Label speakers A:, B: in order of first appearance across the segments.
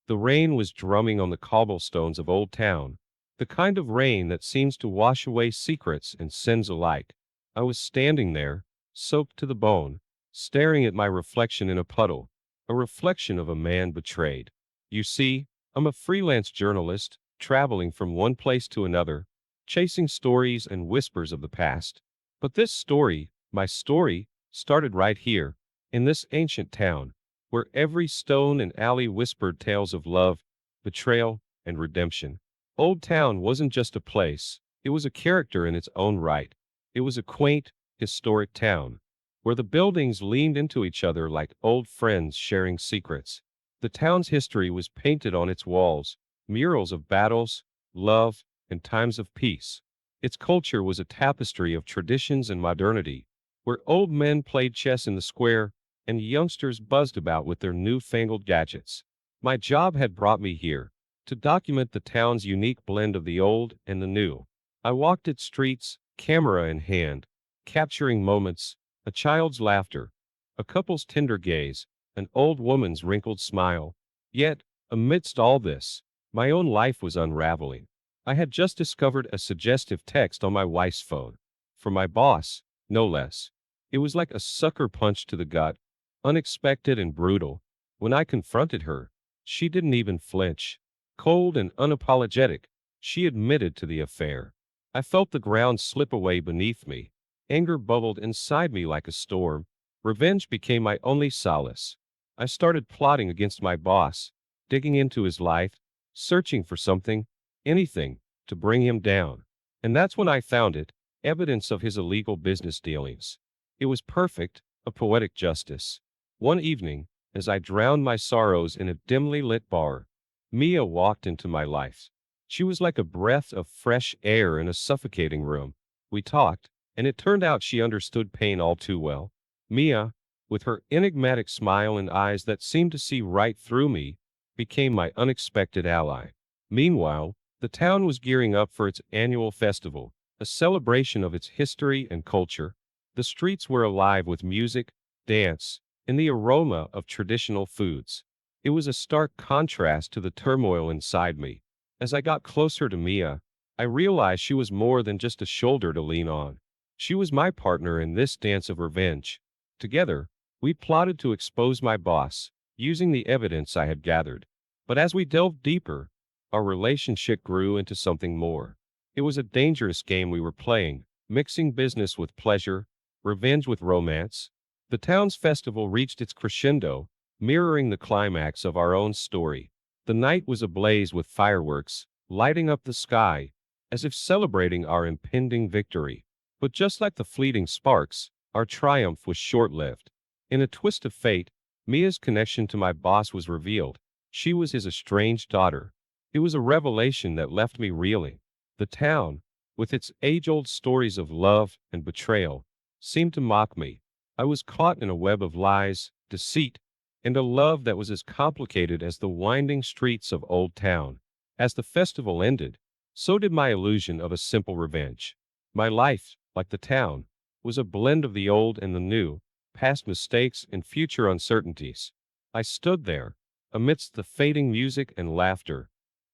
A: The rain was drumming on the cobblestones of Old Town, the kind of rain that seems to wash away secrets and sins alike. I was standing there, soaked to the bone, staring at my reflection in a puddle, a reflection of a man betrayed. You see, I'm a freelance journalist, traveling from one place to another, chasing stories and whispers of the past. But this story, my story, started right here, in this ancient town, where every stone and alley whispered tales of love, betrayal, and redemption. Old Town wasn't just a place, it was a character in its own right. It was a quaint, historic town, where the buildings leaned into each other like old friends sharing secrets. The town's history was painted on its walls, murals of battles, love, and times of peace. Its culture was a tapestry of traditions and modernity, where old men played chess in the square and youngsters buzzed about with their newfangled gadgets. My job had brought me here, to document the town's unique blend of the old and the new. I walked its streets, camera in hand, capturing moments, a child's laughter, a couple's tender gaze, an old woman's wrinkled smile. Yet, amidst all this, my own life was unraveling. I had just discovered a suggestive text on my wife's phone. From my boss, no less. It was like a sucker punch to the gut, unexpected and brutal. When I confronted her, she didn't even flinch. Cold and unapologetic, she admitted to the affair. I felt the ground slip away beneath me. Anger bubbled inside me like a storm. Revenge became my only solace. I started plotting against my boss, digging into his life, searching for something, anything, to bring him down. And that's when I found it, evidence of his illegal business dealings. It was perfect, a poetic justice. One evening, as I drowned my sorrows in a dimly lit bar, Mia walked into my life. She was like a breath of fresh air in a suffocating room. We talked, and it turned out she understood pain all too well. Mia, with her enigmatic smile and eyes that seemed to see right through me, became my unexpected ally. Meanwhile, the town was gearing up for its annual festival, a celebration of its history and culture. The streets were alive with music, dance, and the aroma of traditional foods. It was a stark contrast to the turmoil inside me. As I got closer to Mia, I realized she was more than just a shoulder to lean on. She was my partner in this dance of revenge. Together, we plotted to expose my boss, using the evidence I had gathered. But as we delved deeper, our relationship grew into something more. It was a dangerous game we were playing, mixing business with pleasure, revenge with romance. The town's festival reached its crescendo, mirroring the climax of our own story. The night was ablaze with fireworks, lighting up the sky, as if celebrating our impending victory. But just like the fleeting sparks, our triumph was short-lived. In a twist of fate, Mia's connection to my boss was revealed. She was his estranged daughter. It was a revelation that left me reeling. The town, with its age-old stories of love and betrayal, seemed to mock me. I was caught in a web of lies, deceit, and a love that was as complicated as the winding streets of Old Town. As the festival ended, so did my illusion of a simple revenge. My life, like the town, was a blend of the old and the new, past mistakes and future uncertainties. I stood there, amidst the fading music and laughter,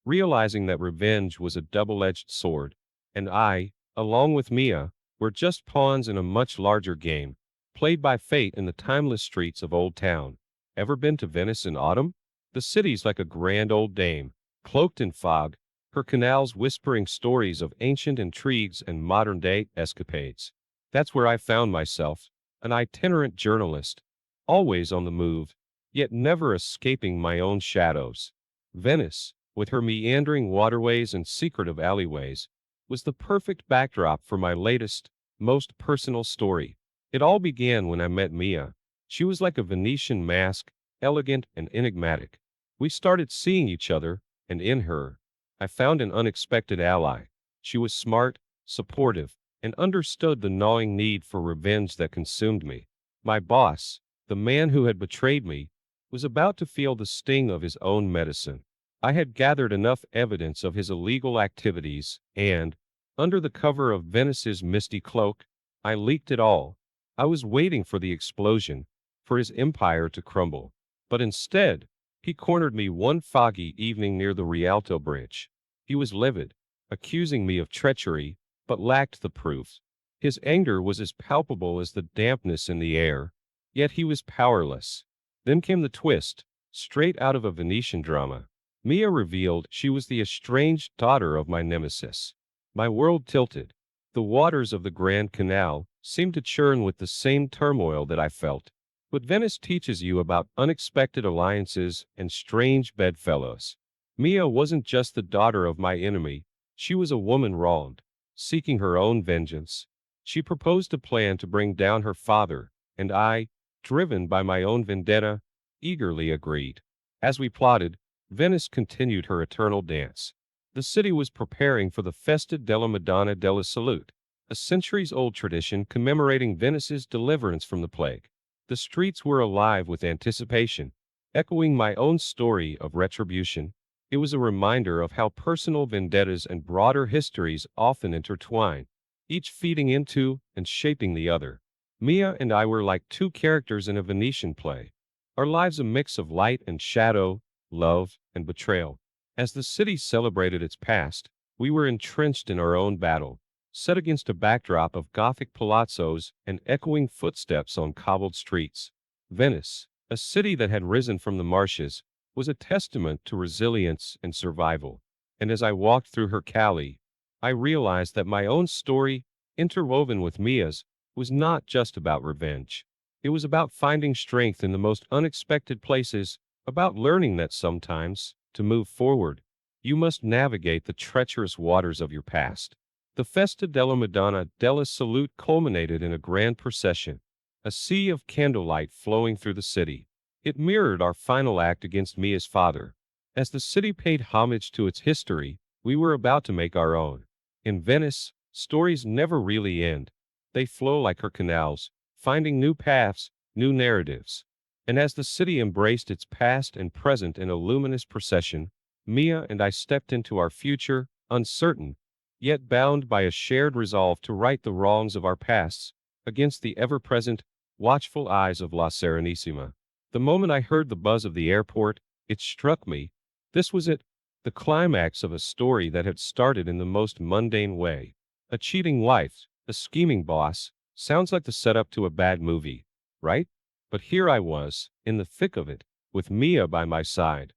A: realizing that revenge was a double-edged sword, and I, along with Mia, were just pawns in a much larger game, played by fate in the timeless streets of Old Town. Ever been to Venice in autumn? The city's like a grand old dame, cloaked in fog, her canals whispering stories of ancient intrigues and modern-day escapades. That's where I found myself, an itinerant journalist, always on the move, yet never escaping my own shadows. Venice, with her meandering waterways and secretive alleyways, was the perfect backdrop for my latest, most personal story. It all began when I met Mia. She was like a Venetian mask, elegant and enigmatic. We started seeing each other, and in her, I found an unexpected ally. She was smart, supportive, and understood the gnawing need for revenge that consumed me. My boss, the man who had betrayed me, was about to feel the sting of his own medicine. I had gathered enough evidence of his illegal activities, and, under the cover of Venice's misty cloak, I leaked it all. I was waiting for the explosion, for his empire to crumble. But instead, He cornered me one foggy evening near the Rialto Bridge. He was livid, accusing me of treachery, but lacked the proof. His anger was as palpable as the dampness in the air, yet he was powerless. Then came the twist, straight out of a Venetian drama. Mia revealed she was the estranged daughter of my nemesis. My world tilted. The waters of the Grand Canal seemed to churn with the same turmoil that I felt. But Venice teaches you about unexpected alliances and strange bedfellows. Mia wasn't just the daughter of my enemy, she was a woman wronged, seeking her own vengeance. She proposed a plan to bring down her father, and I, driven by my own vendetta, eagerly agreed. As we plotted, Venice continued her eternal dance. The city was preparing for the Festa della Madonna della Salute, a centuries-old tradition commemorating Venice's deliverance from the plague. The streets were alive with anticipation, echoing my own story of retribution. It was a reminder of how personal vendettas and broader histories often intertwine, each feeding into and shaping the other. Mia and I were like two characters in a Venetian play, our lives a mix of light and shadow, love and betrayal. As the city celebrated its past, we were entrenched in our own battle, set against a backdrop of Gothic palazzos and echoing footsteps on cobbled streets. Venice, a city that had risen from the marshes, was a testament to resilience and survival. And as I walked through her calle, I realized that my own story, interwoven with Mia's, was not just about revenge. It was about finding strength in the most unexpected places, about learning that sometimes, to move forward, you must navigate the treacherous waters of your past. The Festa della Madonna della Salute culminated in a grand procession, a sea of candlelight flowing through the city. It mirrored our final act against Mia's father. As the city paid homage to its history, we were about to make our own. In Venice, stories never really end. They flow like her canals, finding new paths, new narratives. And as the city embraced its past and present in a luminous procession, Mia and I stepped into our future, uncertain, yet bound by a shared resolve to right the wrongs of our pasts, against the ever-present, watchful eyes of La Serenissima. The moment I heard the buzz of the airport, it struck me. This was it, the climax of a story that had started in the most mundane way. A cheating wife, a scheming boss, sounds like the setup to a bad movie, right? But here I was, in the thick of it, with Mia by my side,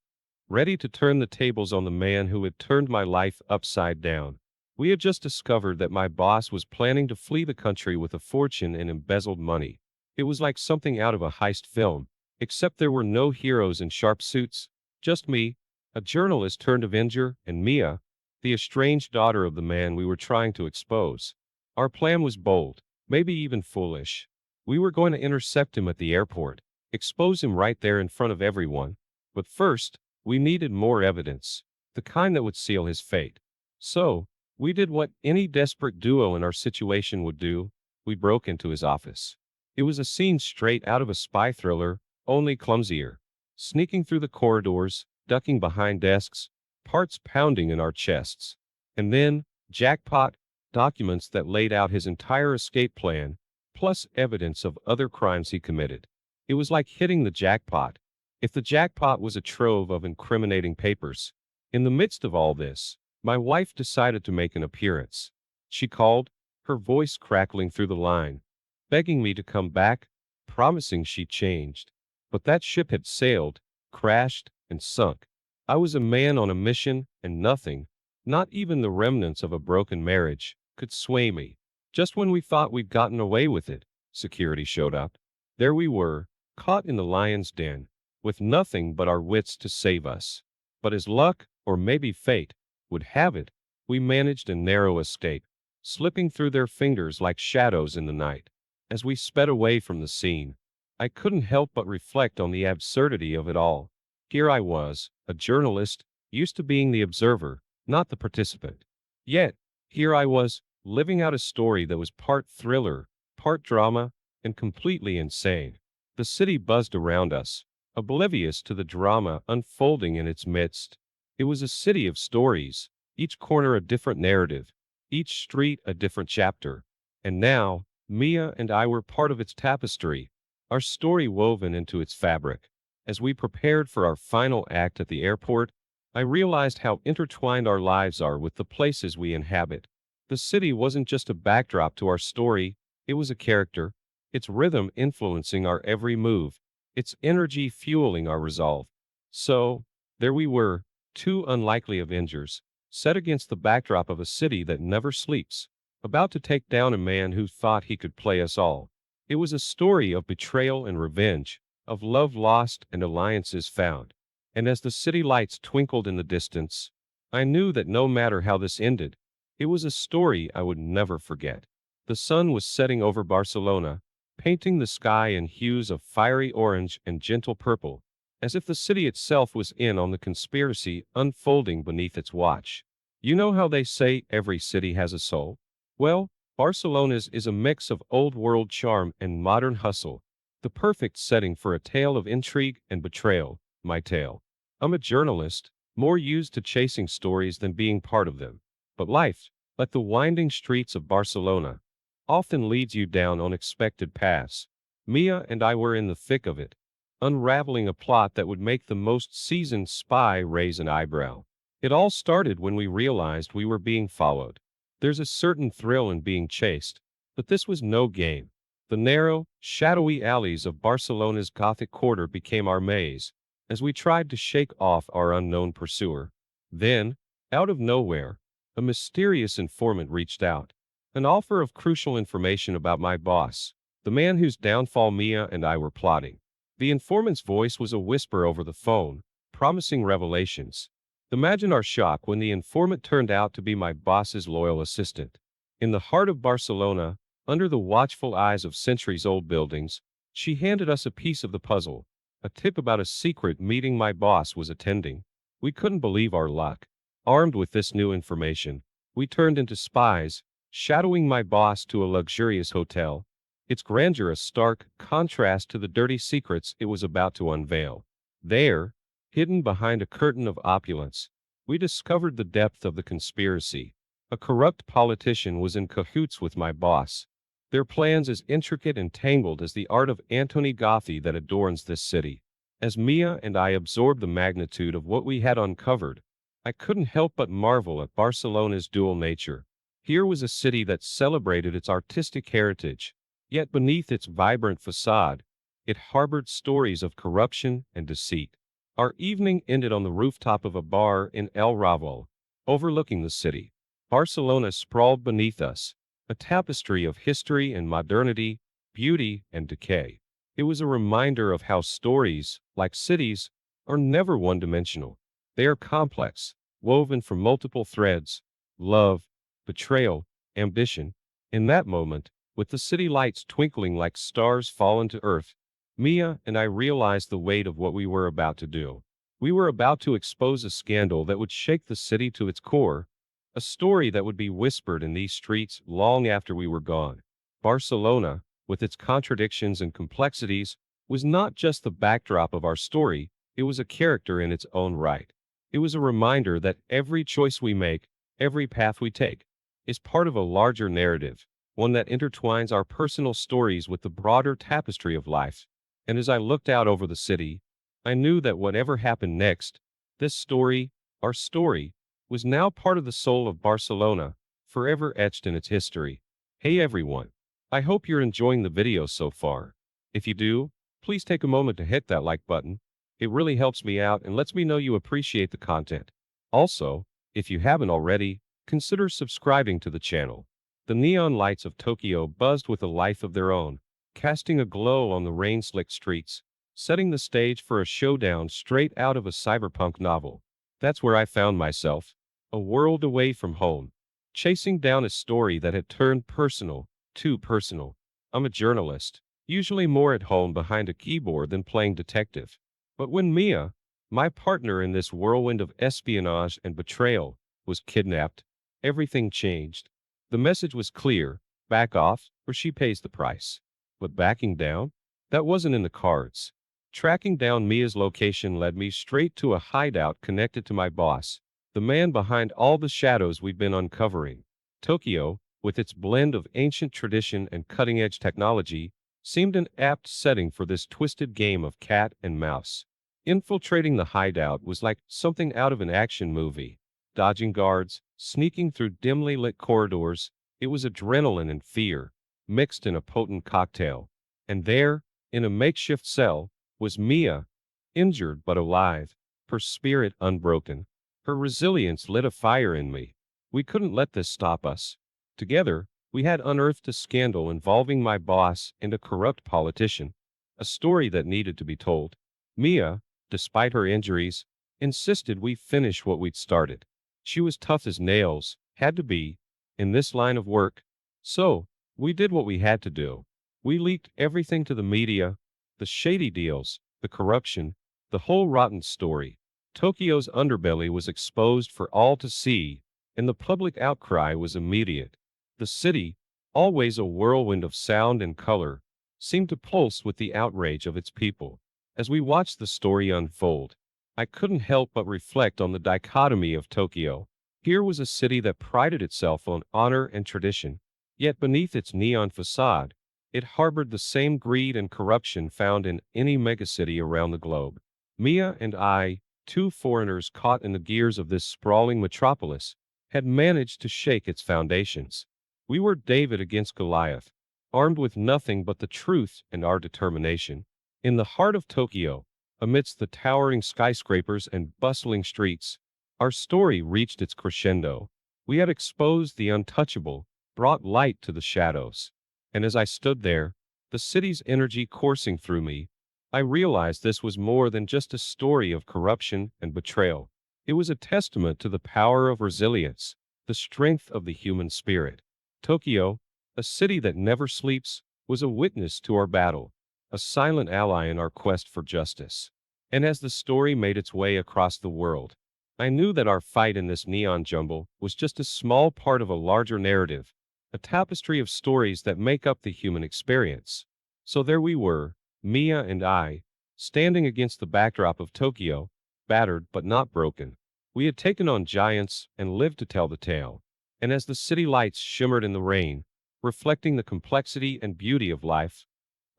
A: ready to turn the tables on the man who had turned my life upside down. We had just discovered that my boss was planning to flee the country with a fortune in embezzled money. It was like something out of a heist film, except there were no heroes in sharp suits, just me, a journalist turned avenger, and Mia, the estranged daughter of the man we were trying to expose. Our plan was bold, maybe even foolish. We were going to intercept him at the airport, expose him right there in front of everyone. But first, we needed more evidence, the kind that would seal his fate. So, we did what any desperate duo in our situation would do. We broke into his office. It was a scene straight out of a spy thriller, only clumsier. Sneaking through the corridors, ducking behind desks, parts pounding in our chests. And then, jackpot, documents that laid out his entire escape plan, plus evidence of other crimes he committed. It was like hitting the jackpot. If the jackpot was a trove of incriminating papers. In the midst of all this, my wife decided to make an appearance. She called, her voice crackling through the line, begging me to come back, promising she'd changed. But that ship had sailed, crashed, and sunk. I was a man on a mission, and nothing, not even the remnants of a broken marriage, could sway me. Just when we thought we'd gotten away with it, security showed up. There we were, caught in the lion's den, with nothing but our wits to save us. But as luck, or maybe fate, would have it, we managed a narrow escape, slipping through their fingers like shadows in the night. As we sped away from the scene, I couldn't help but reflect on the absurdity of it all. Here I was, a journalist, used to being the observer, not the participant. Yet, here I was, living out a story that was part thriller, part drama, and completely insane. The city buzzed around us, oblivious to the drama unfolding in its midst. It was a city of stories, each corner a different narrative, each street a different chapter. And now, Mia and I were part of its tapestry, our story woven into its fabric. As we prepared for our final act at the airport, I realized how intertwined our lives are with the places we inhabit. The city wasn't just a backdrop to our story, it was a character, its rhythm influencing our every move, its energy fueling our resolve. So, there we were, two unlikely Avengers, set against the backdrop of a city that never sleeps, about to take down a man who thought he could play us all. It was a story of betrayal and revenge, of love lost and alliances found. And as the city lights twinkled in the distance, I knew that no matter how this ended, it was a story I would never forget. The sun was setting over Barcelona, painting the sky in hues of fiery orange and gentle purple, as if the city itself was in on the conspiracy unfolding beneath its watch. You know how they say every city has a soul? Well, Barcelona's is a mix of old world charm and modern hustle, the perfect setting for a tale of intrigue and betrayal, my tale. I'm a journalist, more used to chasing stories than being part of them. But life, like the winding streets of Barcelona, often leads you down unexpected paths. Mia and I were in the thick of it, unraveling a plot that would make the most seasoned spy raise an eyebrow. It all started when we realized we were being followed. There's a certain thrill in being chased, but this was no game. The narrow, shadowy alleys of Barcelona's Gothic quarter became our maze, as we tried to shake off our unknown pursuer. Then, out of nowhere, a mysterious informant reached out. An offer of crucial information about my boss, the man whose downfall Mia and I were plotting. The informant's voice was a whisper over the phone, promising revelations. Imagine our shock when the informant turned out to be my boss's loyal assistant. In the heart of Barcelona, under the watchful eyes of centuries-old buildings, she handed us a piece of the puzzle, a tip about a secret meeting my boss was attending. We couldn't believe our luck. Armed with this new information, we turned into spies, shadowing my boss to a luxurious hotel, its grandeur a stark contrast to the dirty secrets it was about to unveil. There, hidden behind a curtain of opulence, we discovered the depth of the conspiracy. A corrupt politician was in cahoots with my boss, their plans as intricate and tangled as the art of Antoni Gaudí that adorns this city. As Mia and I absorbed the magnitude of what we had uncovered, I couldn't help but marvel at Barcelona's dual nature. Here was a city that celebrated its artistic heritage, yet beneath its vibrant facade, it harbored stories of corruption and deceit. Our evening ended on the rooftop of a bar in El Raval, overlooking the city. Barcelona sprawled beneath us, a tapestry of history and modernity, beauty and decay. It was a reminder of how stories, like cities, are never one-dimensional. They are complex, woven from multiple threads: love, betrayal, ambition. In that moment, with the city lights twinkling like stars fallen to earth, Mia and I realized the weight of what we were about to do. We were about to expose a scandal that would shake the city to its core, a story that would be whispered in these streets long after we were gone. Barcelona, with its contradictions and complexities, was not just the backdrop of our story, it was a character in its own right. It was a reminder that every choice we make, every path we take, is part of a larger narrative, one that intertwines our personal stories with the broader tapestry of life. And as I looked out over the city, I knew that whatever happened next, this story, our story, was now part of the soul of Barcelona, forever etched in its history. Hey everyone, I hope you're enjoying the video so far. If you do, please take a moment to hit that like button. It really helps me out and lets me know you appreciate the content. Also, if you haven't already, consider subscribing to the channel. The neon lights of Tokyo buzzed with a life of their own, casting a glow on the rain-slicked streets, setting the stage for a showdown straight out of a cyberpunk novel. That's where I found myself, a world away from home, chasing down a story that had turned personal, too personal. I'm a journalist, usually more at home behind a keyboard than playing detective. But when Mia, my partner in this whirlwind of espionage and betrayal, was kidnapped, everything changed. The message was clear: back off, or she pays the price. But backing down? That wasn't in the cards. Tracking down Mia's location led me straight to a hideout connected to my boss, the man behind all the shadows we'd been uncovering. Tokyo, with its blend of ancient tradition and cutting-edge technology, seemed an apt setting for this twisted game of cat and mouse. Infiltrating the hideout was like something out of an action movie. Dodging guards, sneaking through dimly lit corridors, it was adrenaline and fear, mixed in a potent cocktail. And there, in a makeshift cell, was Mia, injured but alive, her spirit unbroken. Her resilience lit a fire in me. We couldn't let this stop us. Together, we had unearthed a scandal involving my boss and a corrupt politician, a story that needed to be told. Mia, despite her injuries, insisted we finish what we'd started. She was tough as nails, had to be, in this line of work. So, we did what we had to do. We leaked everything to the media, the shady deals, the corruption, the whole rotten story. Tokyo's underbelly was exposed for all to see, and the public outcry was immediate. The city, always a whirlwind of sound and color, seemed to pulse with the outrage of its people. As we watched the story unfold, I couldn't help but reflect on the dichotomy of Tokyo. Here was a city that prided itself on honor and tradition, yet beneath its neon facade, it harbored the same greed and corruption found in any megacity around the globe. Mia and I, two foreigners caught in the gears of this sprawling metropolis, had managed to shake its foundations. We were David against Goliath, armed with nothing but the truth and our determination. In the heart of Tokyo, amidst the towering skyscrapers and bustling streets, our story reached its crescendo. We had exposed the untouchable, brought light to the shadows. And as I stood there, the city's energy coursing through me, I realized this was more than just a story of corruption and betrayal. It was a testament to the power of resilience, the strength of the human spirit. Tokyo, a city that never sleeps, was a witness to our battle, a silent ally in our quest for justice. And as the story made its way across the world, I knew that our fight in this neon jumble was just a small part of a larger narrative, a tapestry of stories that make up the human experience. So there we were, Mia and I, standing against the backdrop of Tokyo, battered but not broken. We had taken on giants and lived to tell the tale. And as the city lights shimmered in the rain, reflecting the complexity and beauty of life,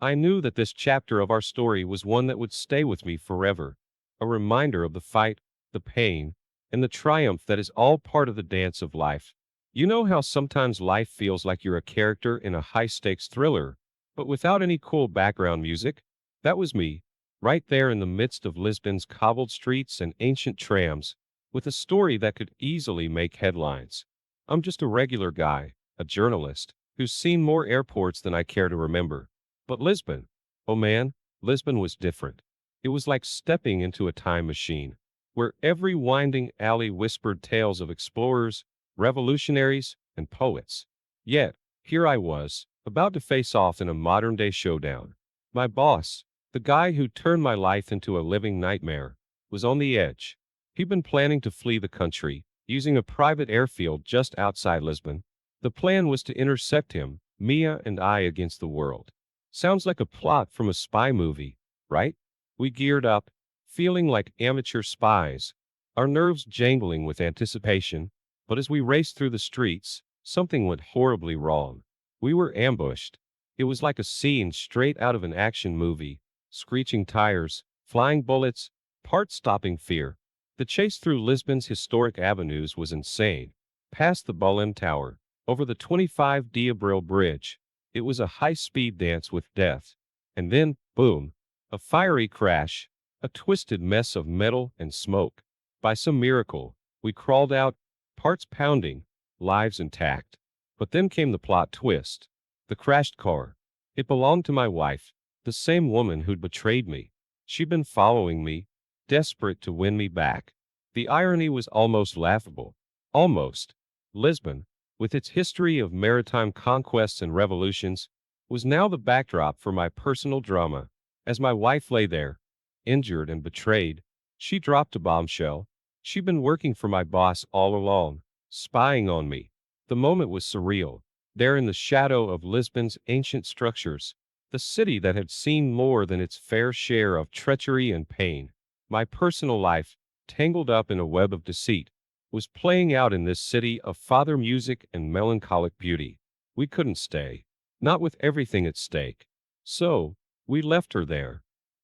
A: I knew that this chapter of our story was one that would stay with me forever, a reminder of the fight, the pain, and the triumph that is all part of the dance of life. You know how sometimes life feels like you're a character in a high-stakes thriller, but without any cool background music? That was me, right there in the midst of Lisbon's cobbled streets and ancient trams, with a story that could easily make headlines. I'm just a regular guy, a journalist, who's seen more airports than I care to remember. But Lisbon, oh man, Lisbon was different. It was like stepping into a time machine, where every winding alley whispered tales of explorers, revolutionaries, and poets. Yet, here I was, about to face off in a modern-day showdown. My boss, the guy who turned my life into a living nightmare, was on the edge. He'd been planning to flee the country, using a private airfield just outside Lisbon. The plan was to intercept him, Mia and I against the world. Sounds like a plot from a spy movie, right? We geared up, feeling like amateur spies, our nerves jangling with anticipation, but as we raced through the streets, something went horribly wrong. We were ambushed. It was like a scene straight out of an action movie, screeching tires, flying bullets, heart-stopping fear. The chase through Lisbon's historic avenues was insane. Past the Bullen Tower, over the 25 d'Abril Bridge, it was a high-speed dance with death. And then, boom, a fiery crash, a twisted mess of metal and smoke. By some miracle, we crawled out, parts pounding, lives intact. But then came the plot twist. The crashed car. It belonged to my wife, the same woman who'd betrayed me. She'd been following me, desperate to win me back. The irony was almost laughable. Almost. Lisbon, with its history of maritime conquests and revolutions, was now the backdrop for my personal drama. As my wife lay there, injured and betrayed, she dropped a bombshell. She'd been working for my boss all along, spying on me. The moment was surreal. There in the shadow of Lisbon's ancient structures, the city that had seen more than its fair share of treachery and pain, my personal life, tangled up in a web of deceit, was playing out in this city of father music and melancholic beauty. We couldn't stay, not with everything at stake. So, we left her there,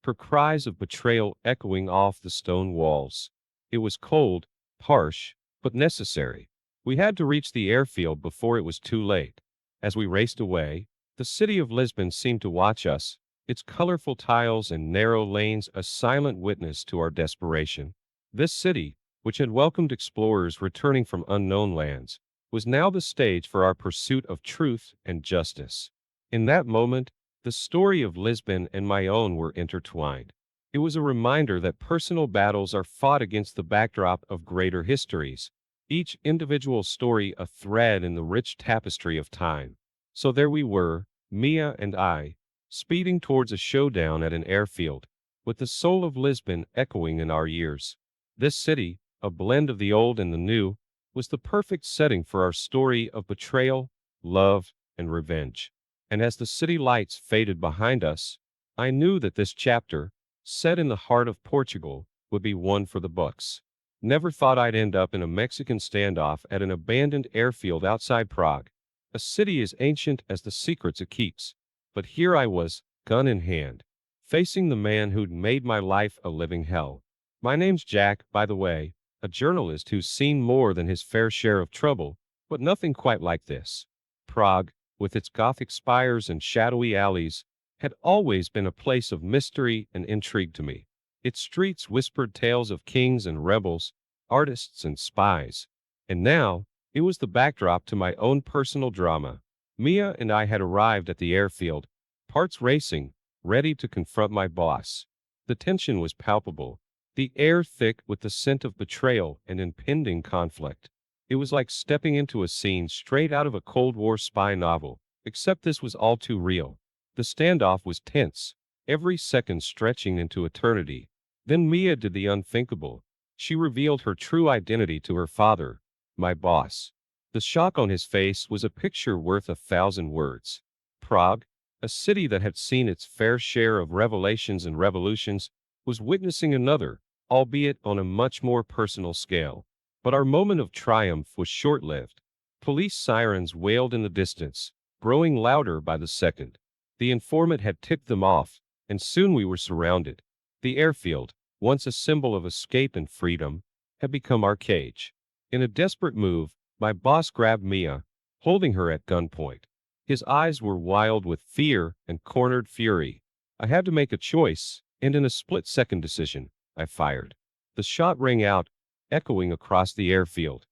A: her cries of betrayal echoing off the stone walls. It was cold, harsh, but necessary. We had to reach the airfield before it was too late. As we raced away, the city of Lisbon seemed to watch us, its colorful tiles and narrow lanes a silent witness to our desperation. This city, which had welcomed explorers returning from unknown lands, was now the stage for our pursuit of truth and justice. In that moment, the story of Lisbon and my own were intertwined. It was a reminder that personal battles are fought against the backdrop of greater histories, each individual story a thread in the rich tapestry of time. So there we were, Mia and I, speeding towards a showdown at an airfield, with the soul of Lisbon echoing in our ears. This city, a blend of the old and the new, was the perfect setting for our story of betrayal, love, and revenge. And as the city lights faded behind us, I knew that this chapter, set in the heart of Portugal, would be one for the books. Never thought I'd end up in a Mexican standoff at an abandoned airfield outside Prague, a city as ancient as the secrets it keeps. But here I was, gun in hand, facing the man who'd made my life a living hell. My name's Jack, by the way, a journalist who's seen more than his fair share of trouble, but nothing quite like this. Prague, with its Gothic spires and shadowy alleys, had always been a place of mystery and intrigue to me. Its streets whispered tales of kings and rebels, artists and spies. And now, it was the backdrop to my own personal drama. Mia and I had arrived at the airfield, hearts racing, ready to confront my boss. The tension was palpable, the air thick with the scent of betrayal and impending conflict. It was like stepping into a scene straight out of a Cold War spy novel, except this was all too real. The standoff was tense, every second stretching into eternity. Then Mia did the unthinkable. She revealed her true identity to her father, my boss. The shock on his face was a picture worth 1,000 words. Prague, a city that had seen its fair share of revelations and revolutions, was witnessing another, albeit on a much more personal scale. But our moment of triumph was short-lived. Police sirens wailed in the distance, growing louder by the second. The informant had tipped them off, and soon we were surrounded. The airfield, once a symbol of escape and freedom, had become our cage. In a desperate move, my boss grabbed Mia, holding her at gunpoint. His eyes were wild with fear and cornered fury. I had to make a choice, and in a split-second decision, I fired. The shot rang out, echoing across the airfield.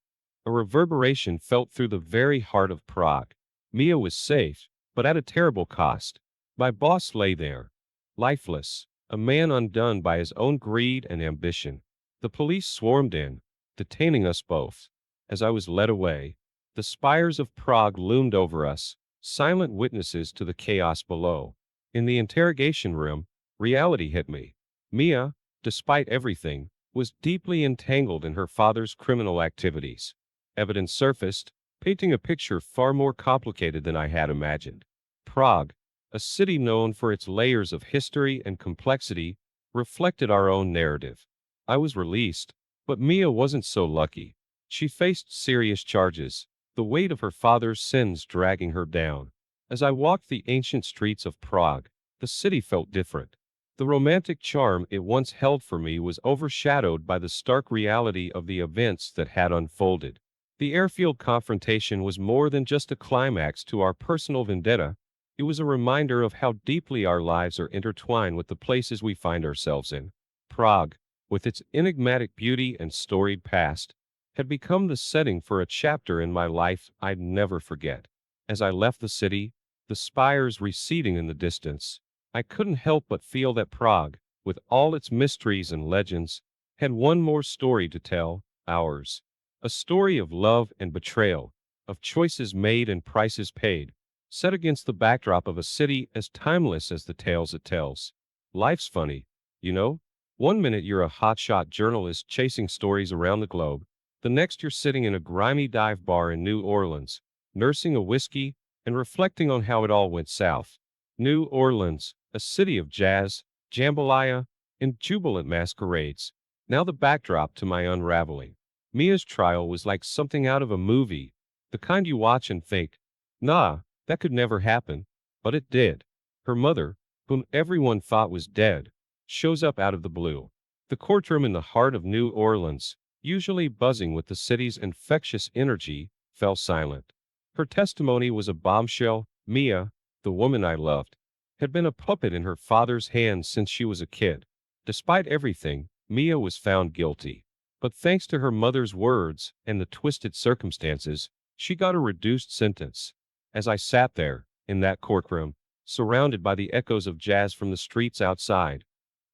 A: A reverberation felt through the very heart of Prague. Mia was safe, but at a terrible cost. My boss lay there, lifeless, a man undone by his own greed and ambition. The police swarmed in, detaining us both. As I was led away, the spires of Prague loomed over us, silent witnesses to the chaos below. In the interrogation room, reality hit me. Mia, despite everything, was deeply entangled in her father's criminal activities. Evidence surfaced, painting a picture far more complicated than I had imagined. Prague, a city known for its layers of history and complexity, reflected our own narrative. I was released, but Mia wasn't so lucky. She faced serious charges, the weight of her father's sins dragging her down. As I walked the ancient streets of Prague, the city felt different. The romantic charm it once held for me was overshadowed by the stark reality of the events that had unfolded. The airfield confrontation was more than just a climax to our personal vendetta. It was a reminder of how deeply our lives are intertwined with the places we find ourselves in. Prague, with its enigmatic beauty and storied past, had become the setting for a chapter in my life I'd never forget. As I left the city, the spires receding in the distance, I couldn't help but feel that Prague, with all its mysteries and legends, had one more story to tell, ours. A story of love and betrayal, of choices made and prices paid, set against the backdrop of a city as timeless as the tales it tells. Life's funny, you know? One minute you're a hotshot journalist chasing stories around the globe, the next you're sitting in a grimy dive bar in New Orleans, nursing a whiskey and reflecting on how it all went south. New Orleans, a city of jazz, jambalaya, and jubilant masquerades, now the backdrop to my unraveling. Mia's trial was like something out of a movie, the kind you watch and think, nah, that could never happen. But it did. Her mother, whom everyone thought was dead, shows up out of the blue. The courtroom in the heart of New Orleans, usually buzzing with the city's infectious energy, fell silent. Her testimony was a bombshell. Mia, the woman I loved, had been a puppet in her father's hands since she was a kid. Despite everything, Mia was found guilty. But thanks to her mother's words and the twisted circumstances, she got a reduced sentence. As I sat there, in that courtroom, surrounded by the echoes of jazz from the streets outside,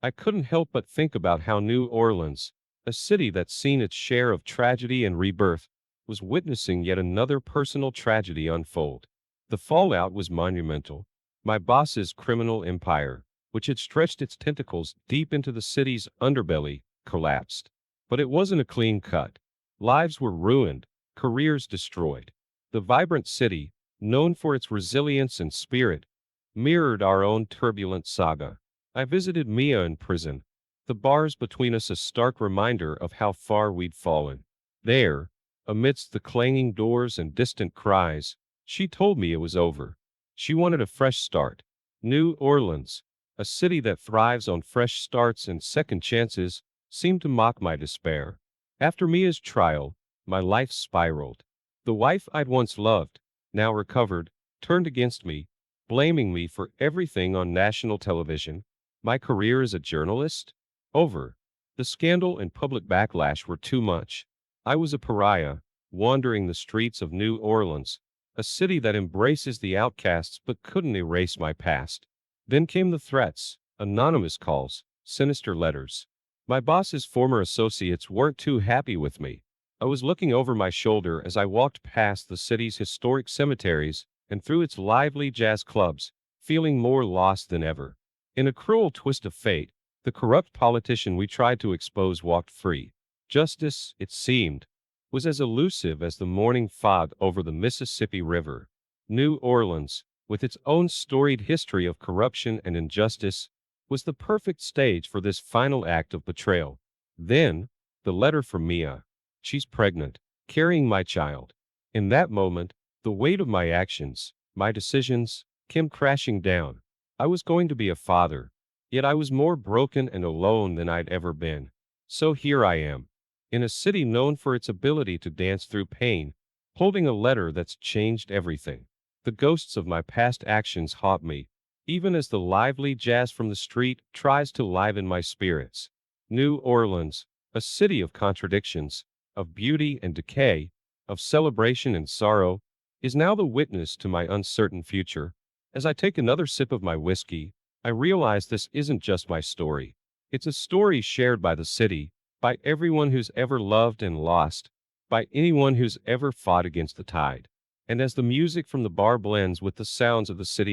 A: I couldn't help but think about how New Orleans, a city that's seen its share of tragedy and rebirth, was witnessing yet another personal tragedy unfold. The fallout was monumental. My boss's criminal empire, which had stretched its tentacles deep into the city's underbelly, collapsed. But it wasn't a clean cut. Lives were ruined, careers destroyed. The vibrant city, known for its resilience and spirit, mirrored our own turbulent saga. I visited Mia in prison, the bars between us a stark reminder of how far we'd fallen. There, amidst the clanging doors and distant cries, she told me it was over. She wanted a fresh start. New Orleans, a city that thrives on fresh starts and second chances, seemed to mock my despair. After Mia's trial, my life spiraled. The wife I'd once loved, now recovered, turned against me, blaming me for everything on national television. My career as a journalist? Over. The scandal and public backlash were too much. I was a pariah, wandering the streets of New Orleans, a city that embraces the outcasts but couldn't erase my past. Then came the threats, anonymous calls, sinister letters. My boss's former associates weren't too happy with me. I was looking over my shoulder as I walked past the city's historic cemeteries and through its lively jazz clubs, feeling more lost than ever. In a cruel twist of fate, the corrupt politician we tried to expose walked free. Justice, it seemed, was as elusive as the morning fog over the Mississippi River. New Orleans, with its own storied history of corruption and injustice, was the perfect stage for this final act of betrayal. Then, the letter from Mia. She's pregnant, carrying my child. In that moment, the weight of my actions, my decisions, came crashing down. I was going to be a father, yet I was more broken and alone than I'd ever been. So here I am, in a city known for its ability to dance through pain, holding a letter that's changed everything. The ghosts of my past actions haunt me, even as the lively jazz from the street tries to liven my spirits. New Orleans, a city of contradictions, of beauty and decay, of celebration and sorrow, is now the witness to my uncertain future. As I take another sip of my whiskey, I realize this isn't just my story. It's a story shared by the city, by everyone who's ever loved and lost, by anyone who's ever fought against the tide. And as the music from the bar blends with the sounds of the city